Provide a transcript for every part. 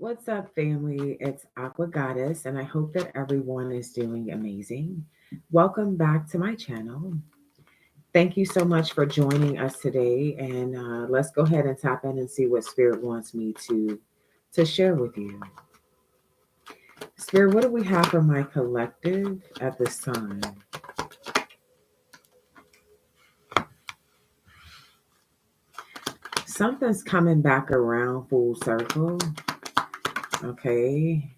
What's up, family? It's Aqua Goddess, and I hope that everyone is doing amazing. Welcome back to my channel. Thank you so much for joining us today, and let's go ahead and tap in and see what Spirit wants me to share with you. Spirit, what do we have for my collective at this time? Something's coming back around full circle. Okay.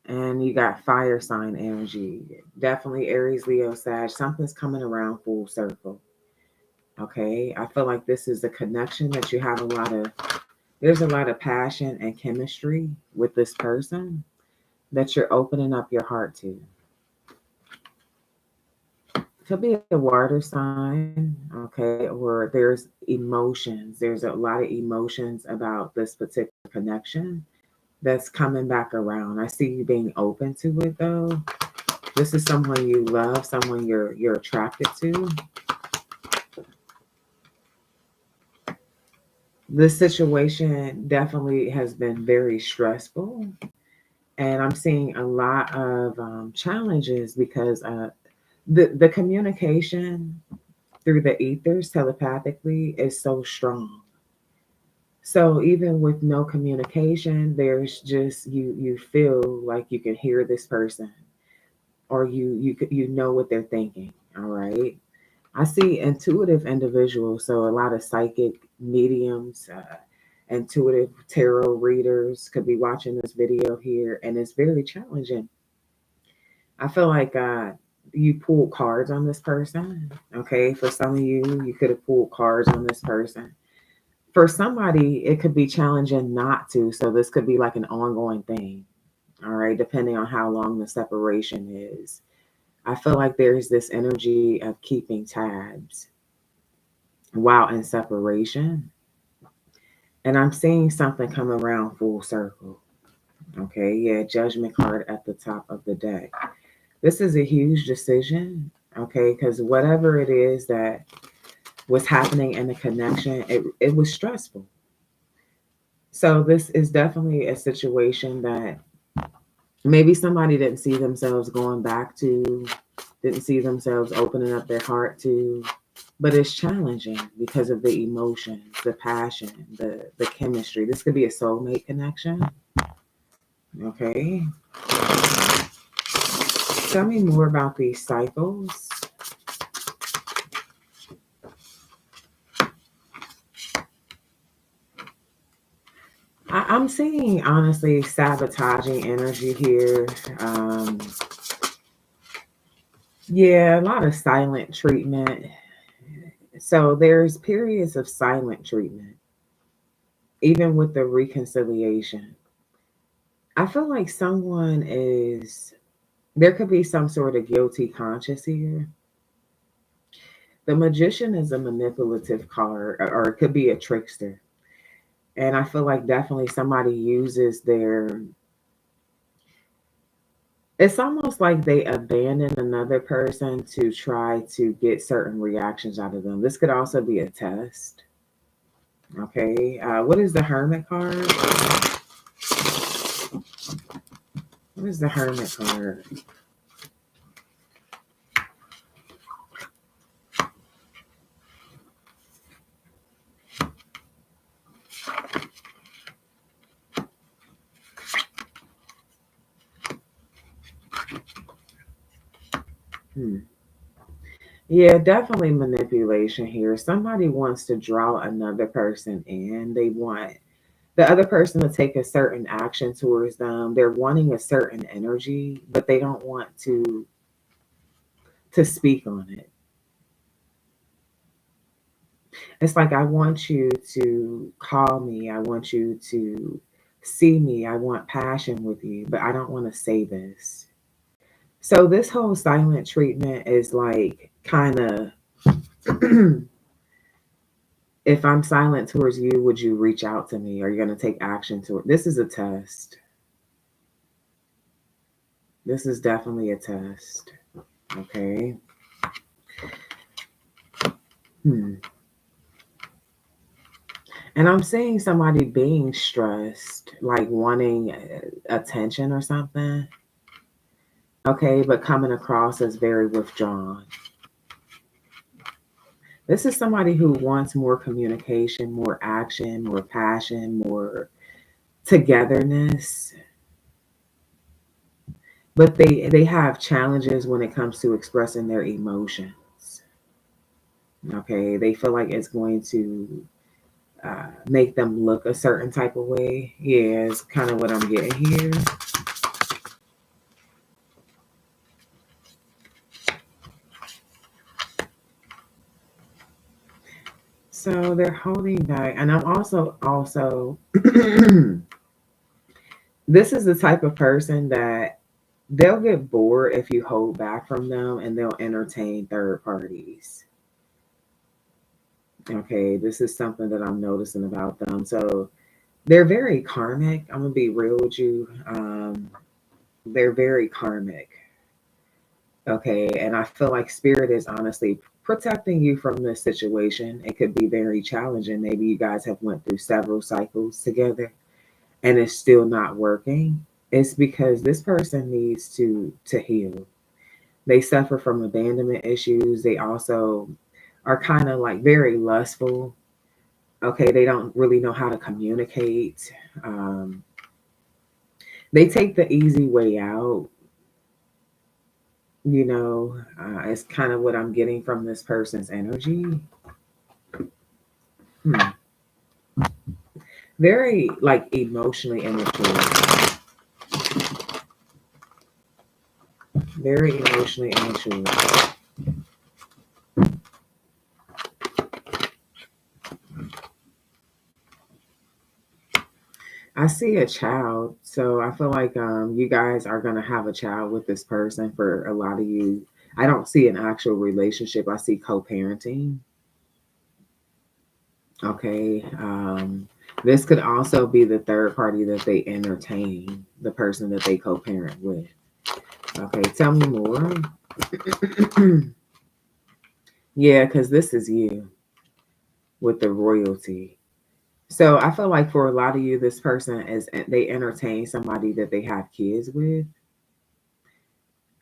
And you got fire sign energy. Definitely Aries, Leo, Sag. Something's coming around full circle. Okay. I feel like this is a connection that you have there's a lot of passion and chemistry with this person that you're opening up your heart to. Could be a water sign, okay, or there's emotions. There's a lot of emotions about this particular connection that's coming back around. I see you being open to it though. This is someone you love, someone you're attracted to. This situation definitely has been very stressful, and I'm seeing a lot of challenges because the communication through the ethers telepathically is so strong. So even with no communication, there's just you feel like you can hear this person, or you know what they're thinking. All right. I see intuitive individuals, so a lot of psychic mediums, intuitive tarot readers could be watching this video here, and it's very challenging. I feel like you pulled cards on this person. Okay, for some of you, you could have pulled cards on this person. For somebody, it could be challenging not to. So this could be like an ongoing thing. All right, depending on how long the separation is. I feel like there's this energy of keeping tabs while in separation. And I'm seeing something come around full circle. Okay, yeah, judgment card at the top of the deck. This is a huge decision, okay, because whatever it is that was happening in the connection, it was stressful. So this is definitely a situation that maybe somebody didn't see themselves going back to, didn't see themselves opening up their heart to, but it's challenging because of the emotions, the passion, the chemistry. This could be a soulmate connection. Okay. Tell me more about these cycles. I'm seeing honestly sabotaging energy here. Um, yeah, a lot of silent treatment. So there's periods of silent treatment, even with the reconciliation. I feel like there could be some sort of guilty conscience here. The magician is a manipulative card, or it could be a trickster. And I feel like definitely somebody uses it's almost like they abandon another person to try to get certain reactions out of them. This could also be a test. Okay. What is the Hermit card? What is the Hermit card? Hmm. Yeah, definitely manipulation here. Somebody wants to draw another person in. They want the other person to take a certain action towards them. They're wanting a certain energy, but they don't want to speak on it. It's like I want you to call me. I want you to see me. I want passion with you, but I don't want to say this. So this whole silent treatment is like kind of if I'm silent towards you, would you reach out to me? Are you going to take action to it? This is a test. This is definitely a test. Okay. Hmm. And I'm seeing somebody being stressed, like wanting attention or something. Okay, but coming across as very withdrawn. This is somebody who wants more communication, more action, more passion, more togetherness. But they have challenges when it comes to expressing their emotions. Okay, they feel like it's going to make them look a certain type of way. Yeah, it's kind of what I'm getting here. So they're holding back, and I'm also this is the type of person that they'll get bored if you hold back from them, and they'll entertain third parties. Okay, this is something that I'm noticing about them. So they're very karmic. I'm gonna be real with you. They're very karmic. Okay, and I feel like spirit is honestly protecting you from this situation. It could be very challenging. Maybe you guys have went through several cycles together and it's still not working. It's because this person needs to heal. They suffer from abandonment issues. They also are kind of like very lustful. Okay, they don't really know how to communicate. Um, they take the easy way out. It's kind of what I'm getting from this person's energy. Hmm. Very like emotionally immature. Very emotionally immature. I see a child, so I feel like you guys are gonna have a child with this person. For a lot of you, I don't see an actual relationship. I see co-parenting. Okay, this could also be the third party that they entertain, the person that they co-parent with. Okay, tell me more. Yeah, because this is you with the royalty. So I feel like for a lot of you, this person is they entertain somebody that they have kids with.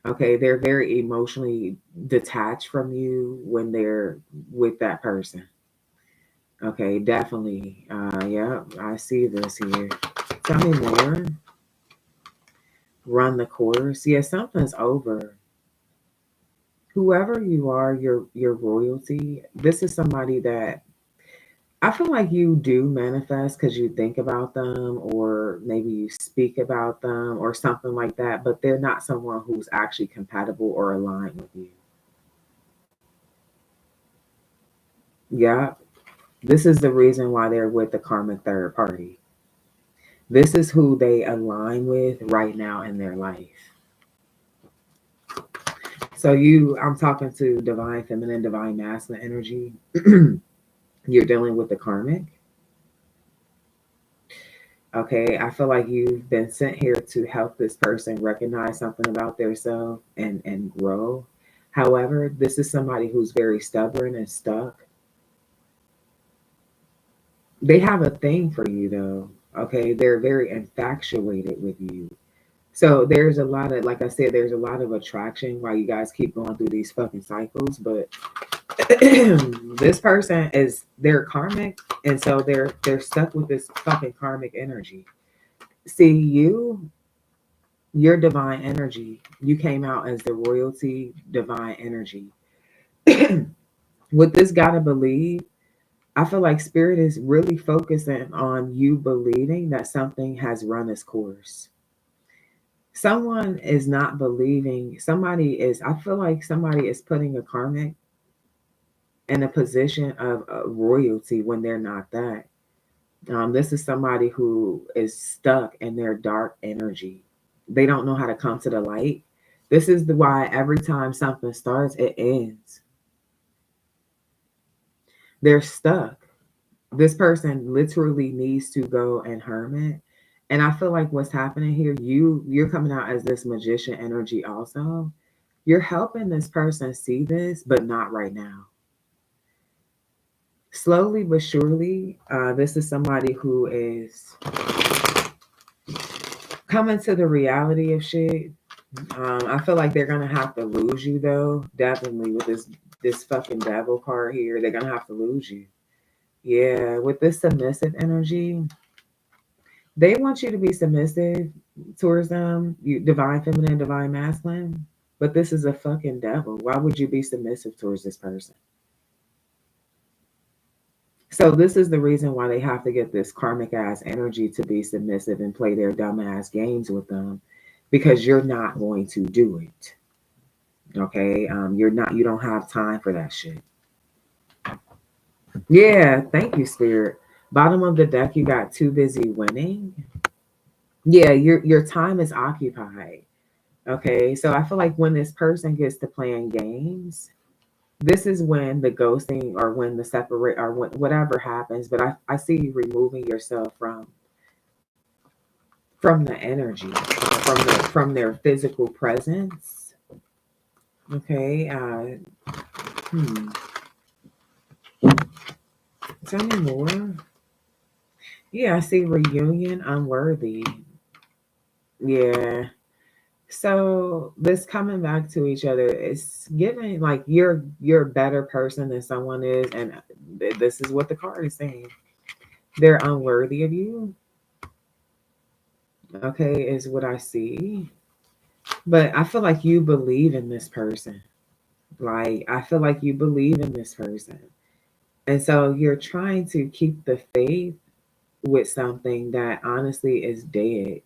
Okay, they're very emotionally detached from you when they're with that person. Okay, definitely. Yeah, I see this here. Tell me more. Run the course. Yeah, something's over. Whoever you are, your royalty. This is somebody that I feel like you do manifest because you think about them, or maybe you speak about them, or something like that. But they're not someone who's actually compatible or aligned with you. Yeah, this is the reason why they're with the karmic third party. This is who they align with right now in their life. So I'm talking to divine feminine, divine masculine energy. You're dealing with the karmic. Okay, I feel like you've been sent here to help this person recognize something about themselves and grow. However, this is somebody who's very stubborn and stuck. They have a thing for you though. Okay, they're very infatuated with you. So there's a lot of, like I said, there's a lot of attraction while you guys keep going through these fucking cycles. But this person they're karmic, and so they're stuck with this fucking karmic energy. See, your divine energy. You came out as the royalty divine energy. With this gotta believe, I feel like spirit is really focusing on you believing that something has run its course. Someone is not believing, I feel like somebody is putting a karmic in a position of royalty when they're not that. This is somebody who is stuck in their dark energy. They don't know how to come to the light. This is why every time something starts, it ends. They're stuck. This person literally needs to go and hermit. And I feel like what's happening here, you're coming out as this magician energy also. You're helping this person see this, but not right now. Slowly but surely, this is somebody who is coming to the reality of shit. I feel like they're gonna have to lose you though. Definitely with this fucking devil card here, they're gonna have to lose you. Yeah, with this submissive energy, they want you to be submissive towards them. You divine feminine, divine masculine. But this is a fucking devil. Why would you be submissive towards this person? So this is the reason why they have to get this karmic ass energy to be submissive and play their dumb ass games with them, because you're not going to do it. Okay, you're not. You don't have time for that shit. Yeah, thank you, Spirit. Bottom of the deck, you got too busy winning. Yeah, your time is occupied. Okay, so I feel like when this person gets to playing games, this is when the ghosting or when the separate or when, whatever happens. But I see you removing yourself from the energy, from their physical presence. Okay, hmm. Tell me more. Yeah, I see reunion, unworthy. Yeah. So this coming back to each other, it's giving like you're a better person than someone is, and this is what the card is saying. They're unworthy of you. Okay, is what I see. But I feel like you believe in this person. Like I feel like you believe in this person. And so you're trying to keep the faith with something that honestly is dead.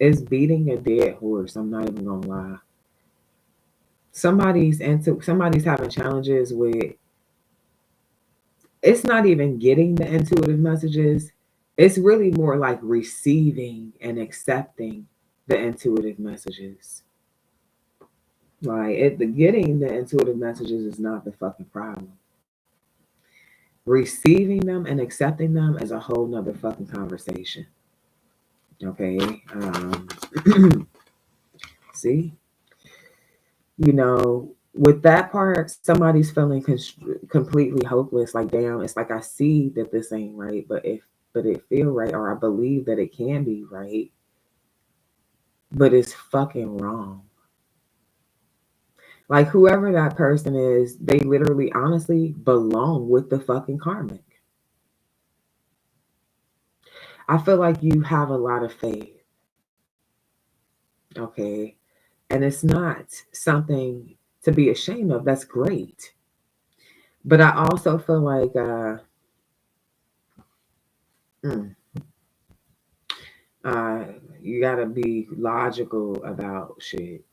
It's beating a dead horse. I'm not even gonna lie. Somebody's having challenges with, it's not even getting the intuitive messages. It's really more like receiving and accepting the intuitive messages. Like the getting the intuitive messages is not the fucking problem. Receiving them and accepting them is a whole nother fucking conversation. Okay. See, with that part, somebody's feeling completely hopeless. Like, damn, it's like I see that this ain't right, but it feel right, or I believe that it can be right, but it's fucking wrong. Like whoever that person is, they literally, honestly belong with the fucking karmic. I feel like you have a lot of faith. Okay. And it's not something to be ashamed of. That's great. But I also feel like mm, uh, you gotta be logical about shit.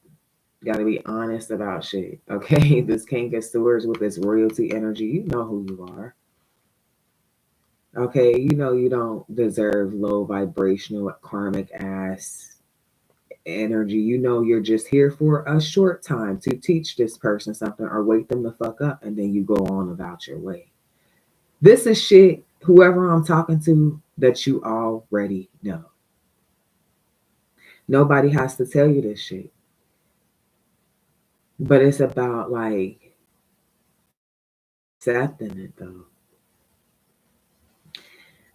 You gotta be honest about shit. Okay, this King of Swords with this royalty energy, you know who you are. Okay, you know you don't deserve low vibrational karmic ass energy. You know you're just here for a short time to teach this person something or wake them the fuck up, and then you go on about your way. This is shit, whoever I'm talking to, that you already know. Nobody has to tell you this shit. But it's about like accepting it though.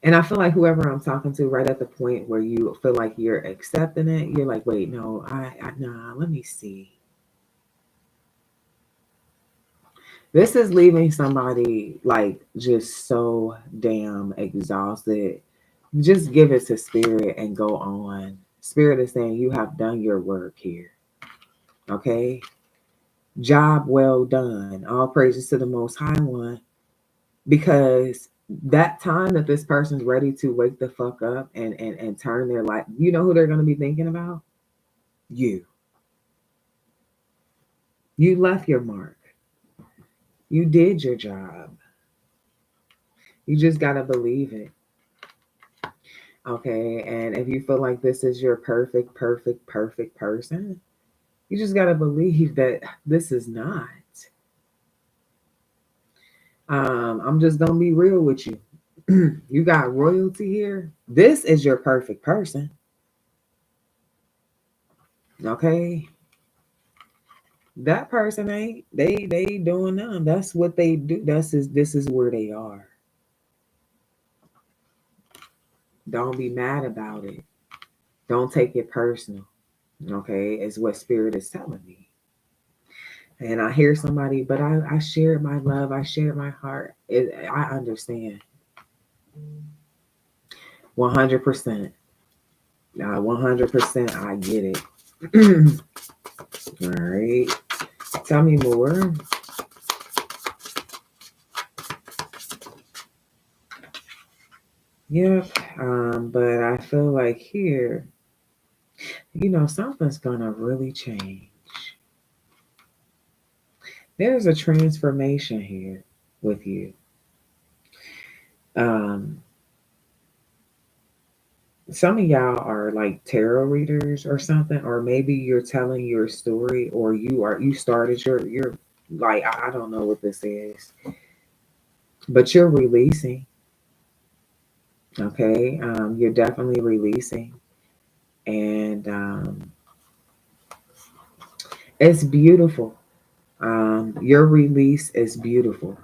And I feel like whoever I'm talking to, right at the point where you feel like you're accepting it, you're like, wait, no, nah, let me see. This is leaving somebody like just so damn exhausted. Just give it to spirit and go on. Spirit is saying you have done your work here. Okay? Job well done. All praises to the Most High One. Because that time that this person's ready to wake the fuck up and turn their life, you know who they're going to be thinking about? You. You left your mark. You did your job. You just got to believe it. Okay. And if you feel like this is your perfect person, you just got to believe that this is not. I'm just going to be real with you. You got royalty here. This is your perfect person. Okay. That person ain't. They doing them. That's what they do. This is where they are. Don't be mad about it. Don't take it personal. Okay, is what spirit is telling me. And I hear somebody, but I shared my love. I shared my heart. I understand. 100%. 100%. I get it. All right. Tell me more. Yep. But I feel like here, something's gonna really change. There's a transformation here with you. Um, some of y'all are like tarot readers or something, or maybe you're telling your story, or you started your like I don't know what this is, but you're releasing. Okay, you're definitely releasing, and it's beautiful. Your release is beautiful.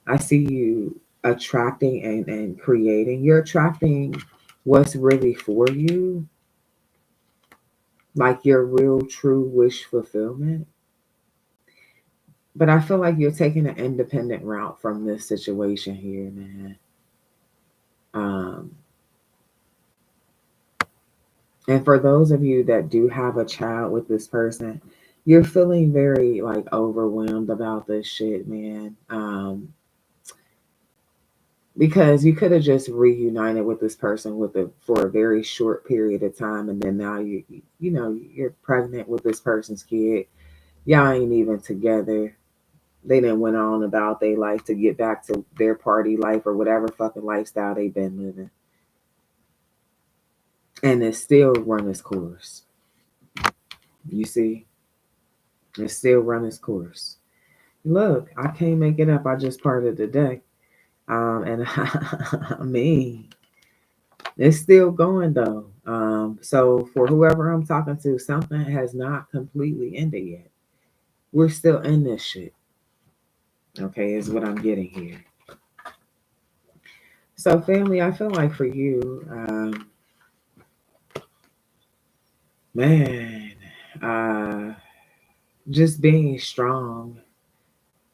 I see you attracting and creating. You're attracting what's really for you, like your real, true wish fulfillment. But I feel like you're taking an independent route from this situation here, man. Um, and for those of you that do have a child with this person, you're feeling very like overwhelmed about this shit, man. Because you could have just reunited with this person for a very short period of time, and then now you're pregnant with this person's kid. Y'all ain't even together. They didn't went on about their life to get back to their party life or whatever fucking lifestyle they've been living, and it still run its course. You see, it still run its course. Look, I can't make it up. I just parted the deck, and I mean, it's still going though. So for whoever I'm talking to, something has not completely ended yet. We're still in this shit. Okay, is what I'm getting here. So family, I feel like for you, man, uh, just being strong,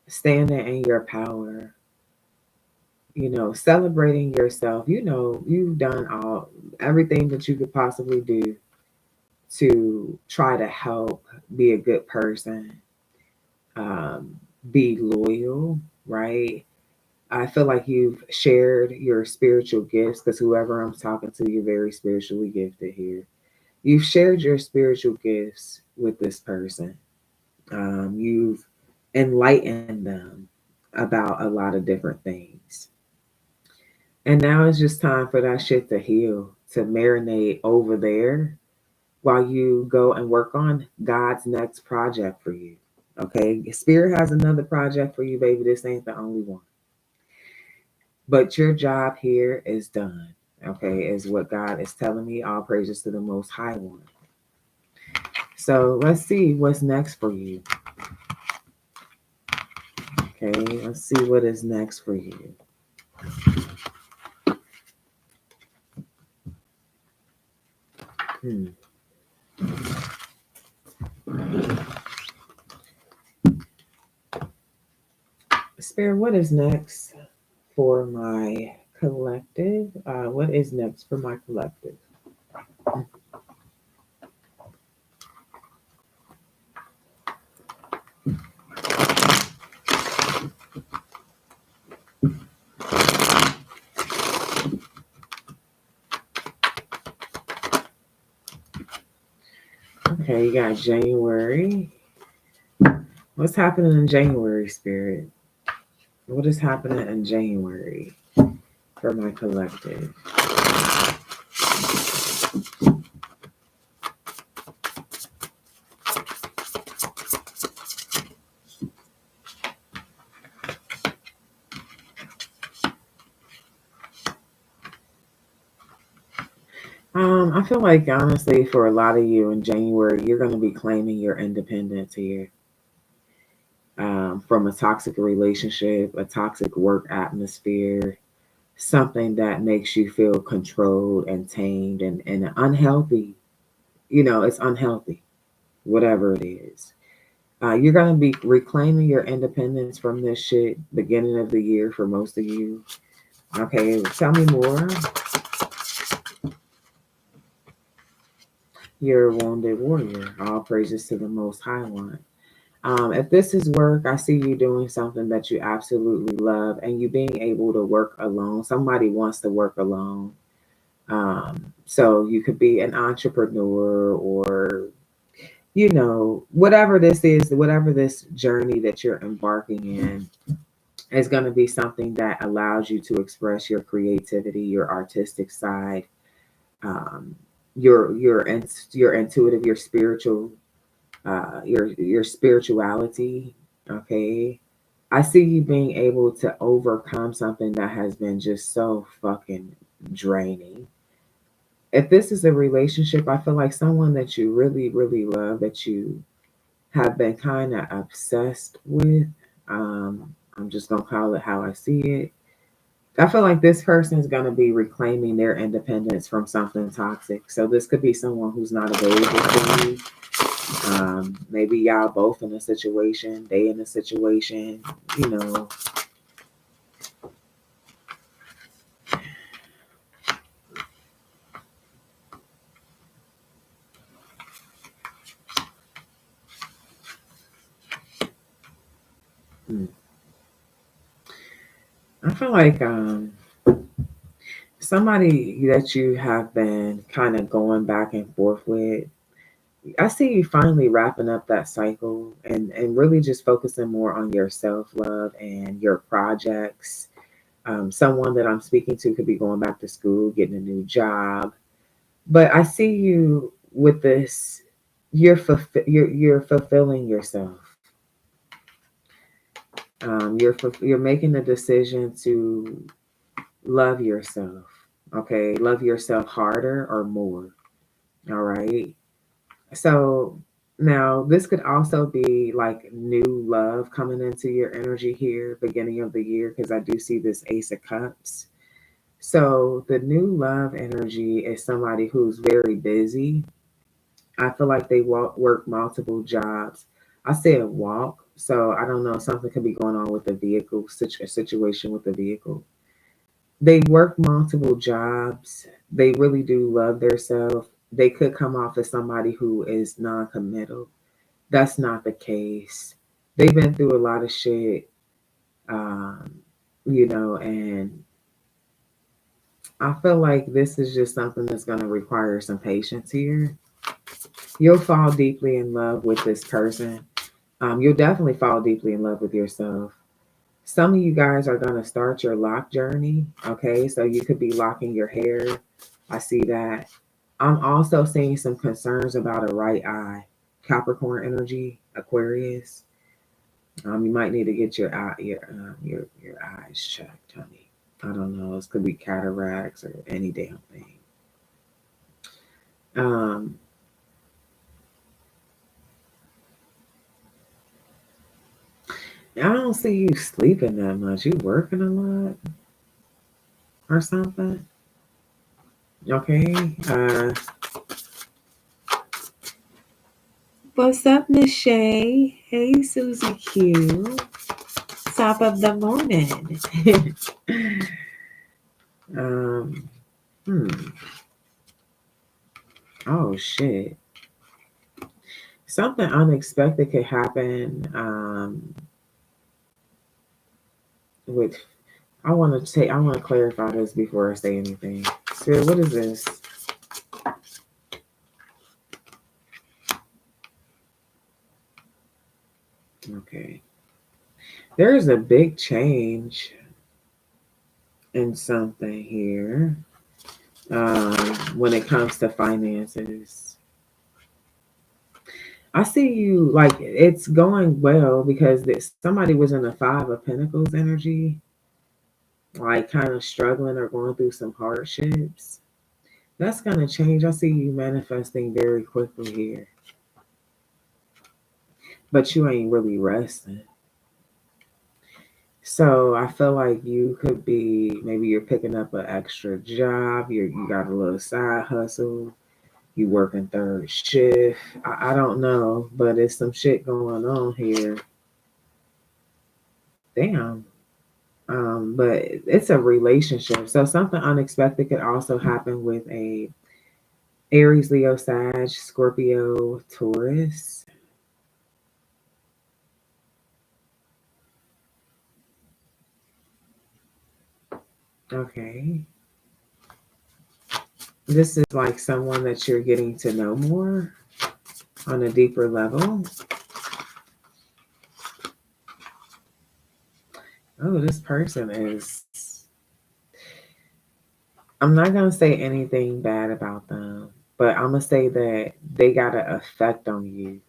standing in your power, celebrating yourself. You've done everything that you could possibly do to try to help, be a good person, um, be loyal, right? I feel like you've shared your spiritual gifts because whoever I'm talking to, you're very spiritually gifted here. You've shared your spiritual gifts with this person. You've enlightened them about a lot of different things. And now it's just time for that shit to heal, to marinate over there while you go and work on God's next project for you. Okay? Spirit has another project for you, baby. This ain't the only one. But your job here is done. Okay? Is what God is telling me. All praises to the Most High One. So let's see what's next for you. Okay? Let's see what is next for you. Hmm. Spirit, what is next for my collective? What is next for my collective? Okay, you got January. What's happening in January, Spirit? What is happening in January for my collective? I feel like honestly, for a lot of you in January, you're going to be claiming your independence here. from a toxic relationship, a toxic work atmosphere, something that makes you feel controlled and tamed and unhealthy. It's unhealthy, whatever it is. You're going to be reclaiming your independence from this shit beginning of the year for most of you. Okay, tell me more. You're a wounded warrior. All praises to the Most High One. If this is work, I see you doing something that you absolutely love and you being able to work alone. Somebody wants to work alone. So you could be an entrepreneur or, whatever this is, whatever this journey that you're embarking in is going to be something that allows you to express your creativity, your artistic side, um, your intuitive, your spiritual, your spirituality. Okay, I see you being able to overcome something that has been just so fucking draining. If this is a relationship, I feel like someone that you really, really love, that you have been kind of obsessed with. I'm just gonna call it how I see it. I feel like this person is going to be reclaiming their independence from something toxic. So this could be someone who's not available to you. Maybe y'all both in a situation, they in a situation, you know. Hmm. I feel like somebody that you have been kind of going back and forth with. I see you finally wrapping up that cycle and really just focusing more on your self love and your projects. Someone that I'm speaking to could be going back to school, getting a new job. But I see you with this. You're fulfilling yourself. You're making the decision to love yourself. Okay, love yourself harder or more. All right. So now this could also be like new love coming into your energy here, beginning of the year, because I do see this Ace of Cups. So the new love energy is somebody who's very busy. I feel like they work multiple jobs. I said walk, so I don't know. Something could be going on with the vehicle, a situation with the vehicle. They work multiple jobs. They really do love themselves. They could come off as somebody who is non-committal. That's not the case. They've been through a lot of shit, um, and I feel like this is just something that's going to require some patience here. You'll fall deeply in love with this person. You'll definitely fall deeply in love with yourself. Some of you guys are going to start your lock journey. Okay, so you could be locking your hair. I see that. I'm also seeing some concerns about a right eye. Capricorn energy, Aquarius. You might need to get your eyes checked, honey. I don't know. This could be cataracts or any damn thing. Um, I don't see you sleeping that much. You working a lot or something? Okay. What's up, Miss Shay? Hey, Susie Q. Top of the morning. um. Hmm. Oh shit. Something unexpected could happen. With I want to clarify this before I say anything. Spirit, what is this? Okay. There is a big change in something here when it comes to finances. I see you like it's going well because somebody was in a Five of Pentacles energy, like kind of struggling or going through some hardships. That's going to change. I see you manifesting very quickly here, but you ain't really resting. So I feel like you could be, maybe you're picking up an extra job, you got a little side hustle, you working third shift. I don't know, but it's some shit going on here. Damn. But it's a relationship. So something unexpected could also happen with a Aries, Leo, Sag, Scorpio, Taurus. Okay. This is like someone that you're getting to know more on a deeper level. Oh, this person is, I'm not going to say anything bad about them, but I'm going to say that they got an effect on you.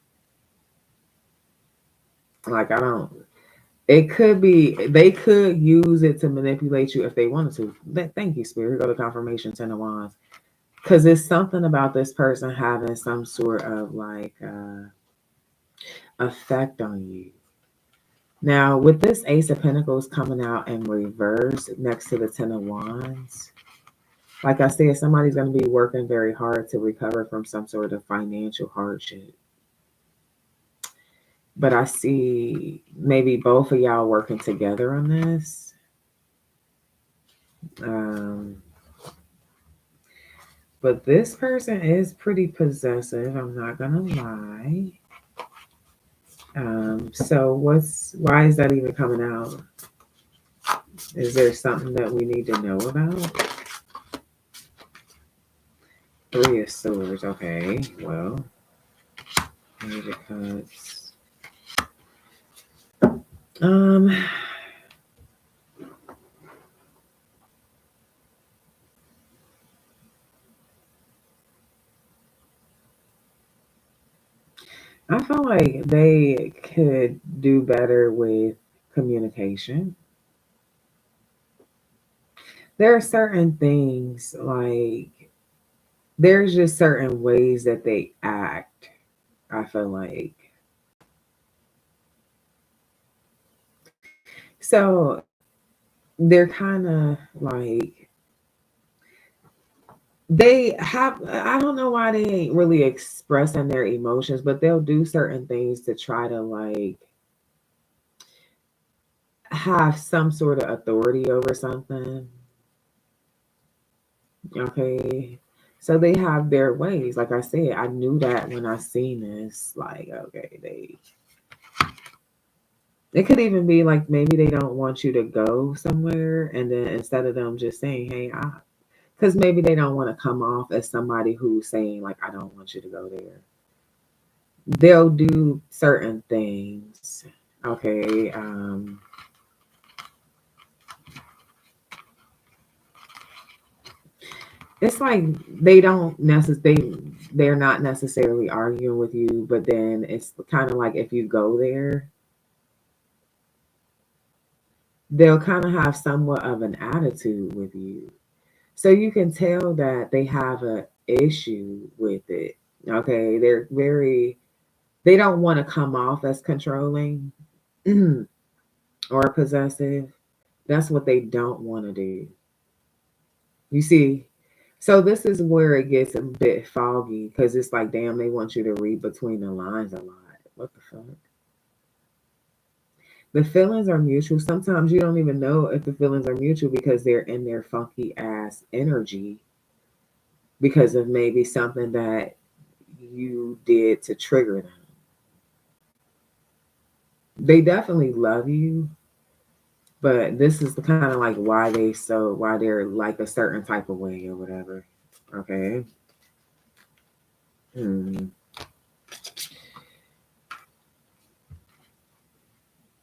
Like, I don't, it could be, they could use it to manipulate you if they wanted to. Thank you, Spirit. Go to confirmation, Ten of Wands. Because it's something about this person having some sort of like effect on you. Now, with this Ace of Pentacles coming out in reverse next to the Ten of Wands, like I said, somebody's going to be working very hard to recover from some sort of financial hardship. But I see maybe both of y'all working together on this. Um, but this person is pretty possessive. I'm not going to lie. So why is that even coming out? Is there something that we need to know about? Three of Swords. Okay, well, Page of Cups. Um, I feel like they could do better with communication. There are certain things like there's just certain ways that they act. I feel like so they're kind of like they have, I don't know why they ain't really expressing their emotions, but they'll do certain things to try to like have some sort of authority over something. Okay. So they have their ways. Like I said, I knew that when I seen this. Like, okay, it could even be like maybe they don't want you to go somewhere, and then instead of them just saying, "Hey," because maybe they don't want to come off as somebody who's saying like, "I don't want you to go there." They'll do certain things. Okay. It's like they don't necessarily, they're not necessarily arguing with you, but then it's kind of like if you go there, they'll kind of have somewhat of an attitude with you. So you can tell that they have a issue with it. Okay, they're very, they don't want to come off as controlling or possessive. That's what they don't want to do. You see, so this is where it gets a bit foggy because it's like, damn, they want you to read between the lines a lot. What the fuck? The feelings are mutual. Sometimes you don't even know if the feelings are mutual because they're in their funky ass energy because of maybe something that you did to trigger them. They definitely love you, but this is the kind of like why they're like a certain type of way or whatever. Okay. Hmm.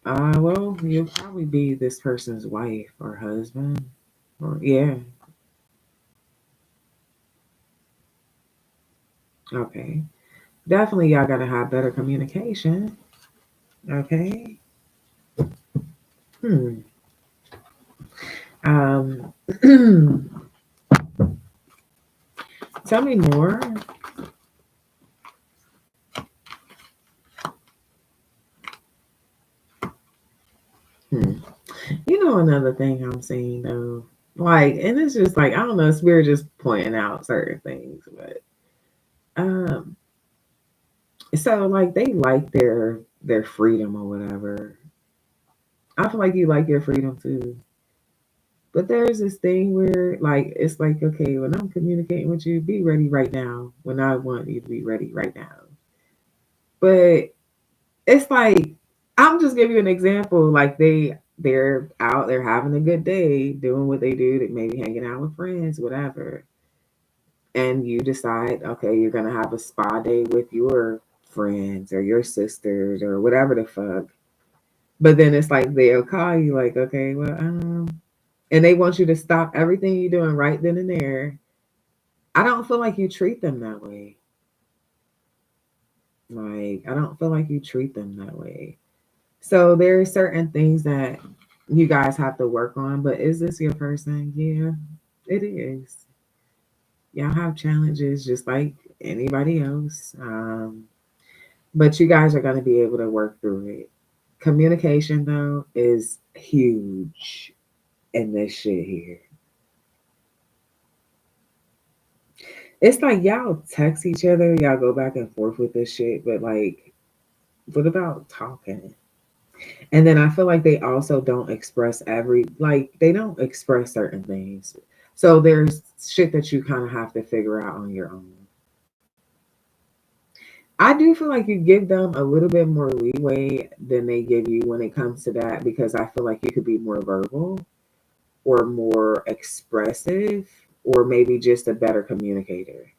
Well, you'll probably be this person's wife or husband. Or yeah. Okay. Definitely y'all gotta have better communication. Okay. Hmm. Um tell me more. Hmm. another thing I'm seeing though, like, and it's just like I don't know, we're just pointing out certain things, but um, so like they like their freedom or whatever. I feel like you like your freedom too. But there's this thing where, like, it's like, okay, when I'm communicating with you, be ready right now. When I want you to be ready right now. But it's like, I'm just giving you an example. Like they're out, they're having a good day, doing what they do, they maybe hanging out with friends, whatever. And you decide, okay, you're gonna have a spa day with your friends or your sisters or whatever the fuck. But then it's like they'll call you like, okay, well, and they want you to stop everything you're doing right then and there. I don't feel like you treat them that way. Like, I don't feel like you treat them that way. So there are certain things that you guys have to work on, but is this your person? Yeah, it is. Y'all have challenges just like anybody else. But you guys are going to be able to work through it. Communication, though, is huge in this shit here. It's like y'all text each other, y'all go back and forth with this shit, but like, what about talking? And then I feel like they also don't express they don't express certain things. So there's shit that you kind of have to figure out on your own. I do feel like you give them a little bit more leeway than they give you when it comes to that because I feel like you could be more verbal or more expressive or maybe just a better communicator.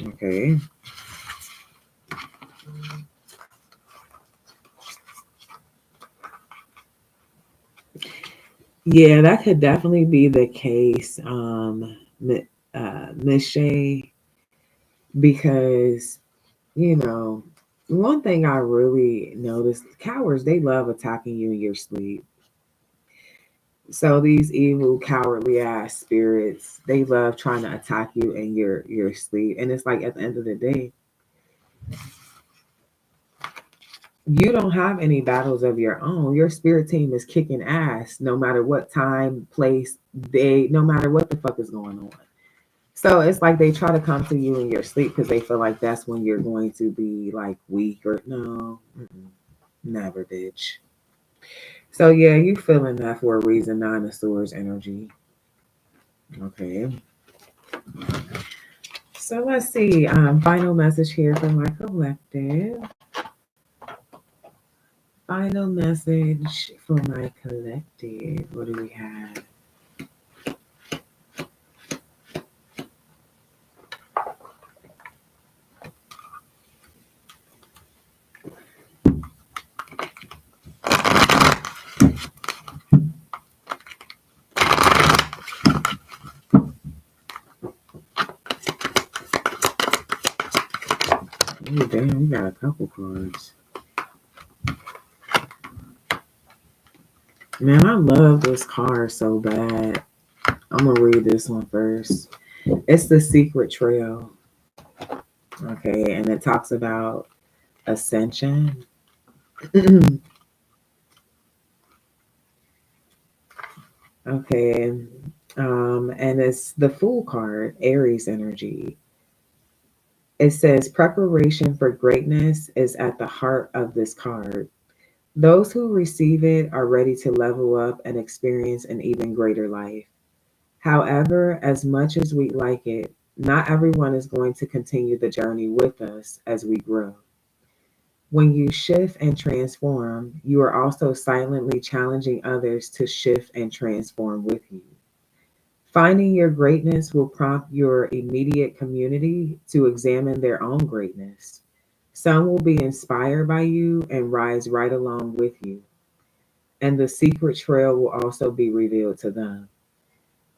Okay. Yeah, that could definitely be the case, Miss Shay, because you know, one thing I really noticed, cowards, they love attacking you in your sleep. So these evil, cowardly ass spirits, they love trying to attack you in your sleep. And it's like at the end of the day, you don't have any battles of your own. Your spirit team is kicking ass no matter what time, place, day, no matter what the fuck is going on. So it's like they try to come to you in your sleep because they feel like that's when you're going to be like weak or no, never, bitch. So yeah, you feeling that for a reason, Nine of Swords energy. Okay. So let's see. Final message here from my collective. Final message for my collective. What do we have? Oh damn, we got a couple cards. Man, I love this card so bad. I'm gonna read this one first. It's the Secret Trail. Okay, and it talks about ascension. Okay, and it's the Fool card, Aries energy. It says preparation for greatness is at the heart of this card. Those who receive it are ready to level up and experience an even greater life. However, as much as we like it, not everyone is going to continue the journey with us as we grow. When you shift and transform, you are also silently challenging others to shift and transform with you. Finding your greatness will prompt your immediate community to examine their own greatness. Some will be inspired by you and rise right along with you, and the secret trail will also be revealed to them.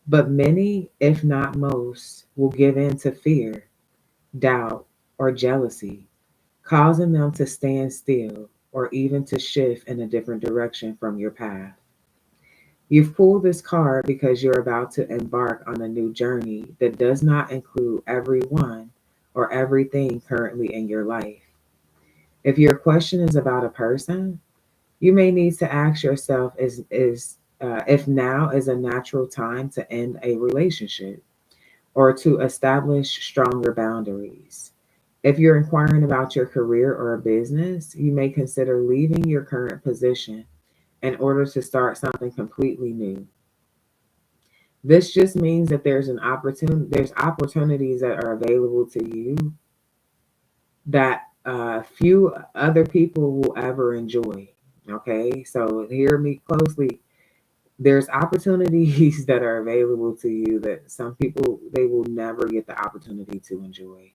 But many, if not most, will give in to fear, doubt, or jealousy, causing them to stand still or even to shift in a different direction from your path. You've pulled this card because you're about to embark on a new journey that does not include everyone or everything currently in your life. If your question is about a person, You may need to ask yourself is if now is a natural time to end a relationship or to establish stronger boundaries. If you're inquiring about your career or a business, you may consider leaving your current position in order to start something completely new. This just means that there's opportunities that are available to you that few other people will ever enjoy. Okay, so hear me closely. There's opportunities that are available to you that some people they will never get the opportunity to enjoy.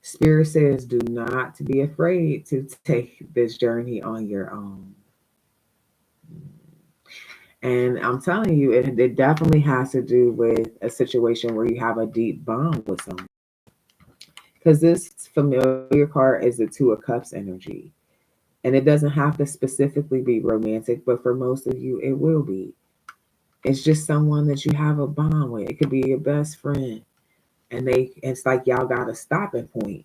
Spirit says, do not be afraid to take this journey on your own. And I'm telling you, it definitely has to do with a situation where you have a deep bond with someone. Because this familiar card is the Two of Cups energy. And it doesn't have to specifically be romantic, but for most of you, it will be. It's just someone that you have a bond with. It could be your best friend. And it's like y'all got a stopping point.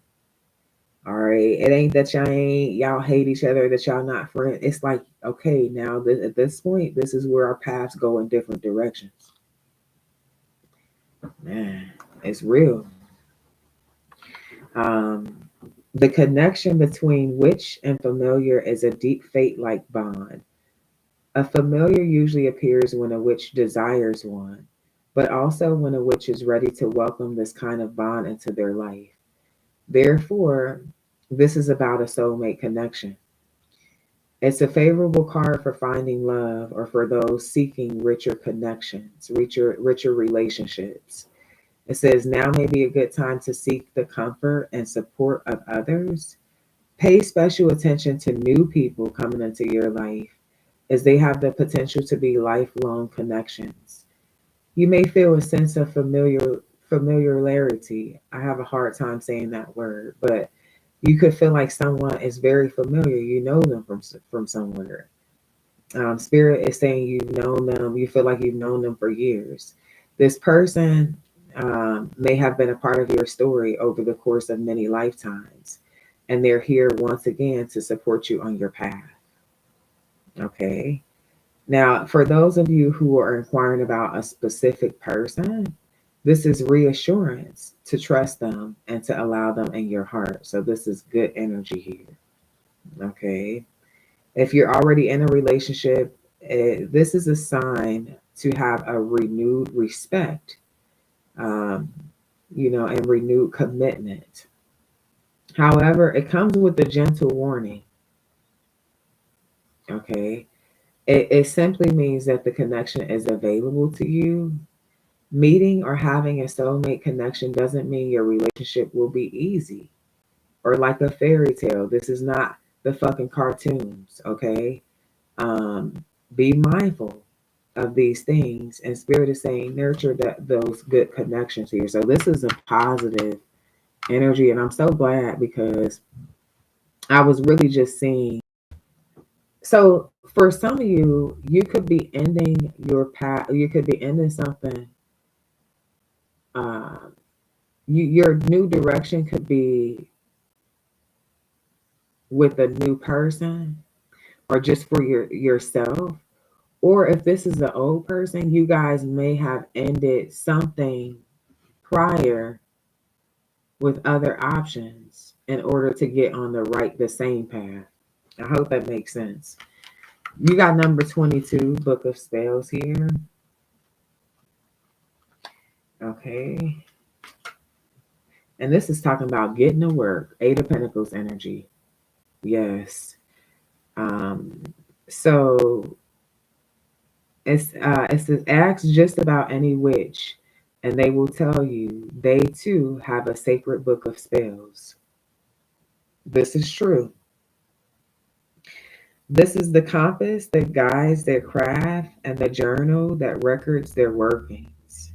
All right. It ain't that y'all hate each other, that y'all not friends. It's like, okay, now at this point, this is where our paths go in different directions. Man, it's real. Um, the connection between witch and familiar is a deep fate like bond. A familiar usually appears when a witch desires one, but also when a witch is ready to welcome this kind of bond into their life. Therefore, this is about a soulmate connection. It's a favorable card for finding love or for those seeking richer connections, richer relationships. It says now may be a good time to seek the comfort and support of others. Pay special attention to new people coming into your life as they have the potential to be lifelong connections. You may feel a sense of familiarity. I have a hard time saying that word, but you could feel like someone is very familiar. You know them from somewhere. Spirit is saying you've known them. You feel like you've known them for years. This person may have been a part of your story over the course of many lifetimes, and they're here once again to support you on your path. Okay. Now, for those of you who are inquiring about a specific person, this is reassurance to trust them and to allow them in your heart. So, this is good energy here. Okay. If you're already in a relationship, this is a sign to have a renewed respect, um, and renewed commitment. However, it comes with a gentle warning. Okay. It simply means that the connection is available to you. Meeting or having a soulmate connection doesn't mean your relationship will be easy or like a fairy tale. This is not the fucking cartoons, okay? Um, be mindful of these things, and Spirit is saying nurture those good connections here. So this is a positive energy, and I'm so glad because I was really just seeing. So for some of you, you could be ending your path. You could be ending something. Uh, your new direction could be with a new person, or just for yourself. Or if this is an old person, you guys may have ended something prior with other options in order to get on the same path. I hope that makes sense. You got number 22, Book of Spells here. Okay. And this is talking about getting to work. Eight of Pentacles energy. Yes. Um, so it says ask just about any witch, and they will tell you they too have a sacred book of spells. This is true. This is the compass that guides their craft and the journal that records their workings.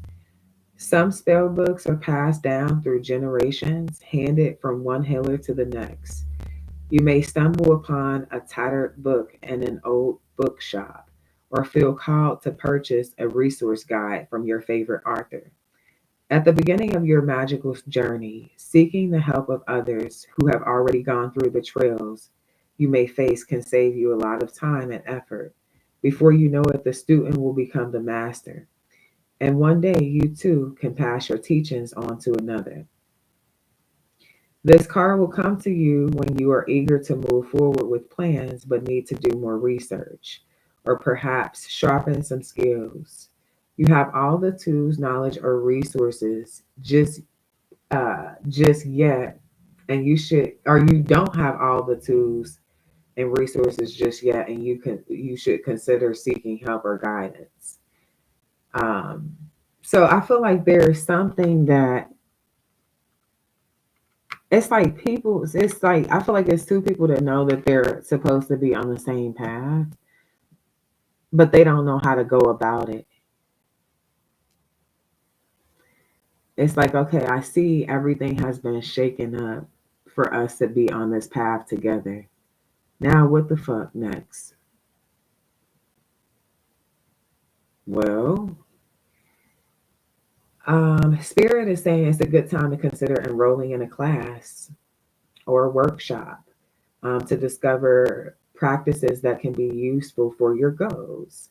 Some spell books are passed down through generations, handed from one healer to the next. You may stumble upon a tattered book in an old bookshop or feel called to purchase a resource guide from your favorite author. At the beginning of your magical journey, seeking the help of others who have already gone through the trails, you may face can save you a lot of time and effort. Before you know it, the student will become the master. And one day you too can pass your teachings on to another. This card will come to you when you are eager to move forward with plans but need to do more research or perhaps sharpen some skills. You have all the tools, knowledge, or resources just yet, and you don't have all the tools and resources just yet, and you should consider seeking help or guidance. Um, so I feel like there's something that it's like it's like I feel like it's two people that know that they're supposed to be on the same path, but they don't know how to go about it. It's like, okay, I see everything has been shaken up for us to be on this path together. Now, what the fuck next? Well, Spirit is saying it's a good time to consider enrolling in a class or a workshop to discover practices that can be useful for your goals.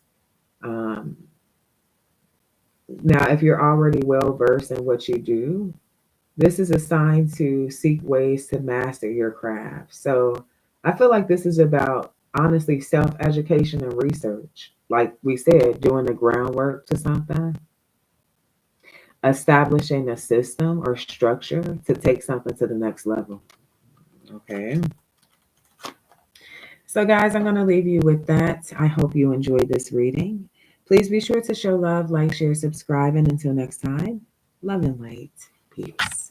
Um, Now, if you're already well versed in what you do, this is a sign to seek ways to master your craft. So I feel like this is about honestly self education and research. Like we said, doing the groundwork to something, establishing a system or structure to take something to the next level. Okay. So, guys, I'm going to leave you with that. I hope you enjoyed this reading. Please be sure to show love, like, share, subscribe, and until next time, love and light. Peace.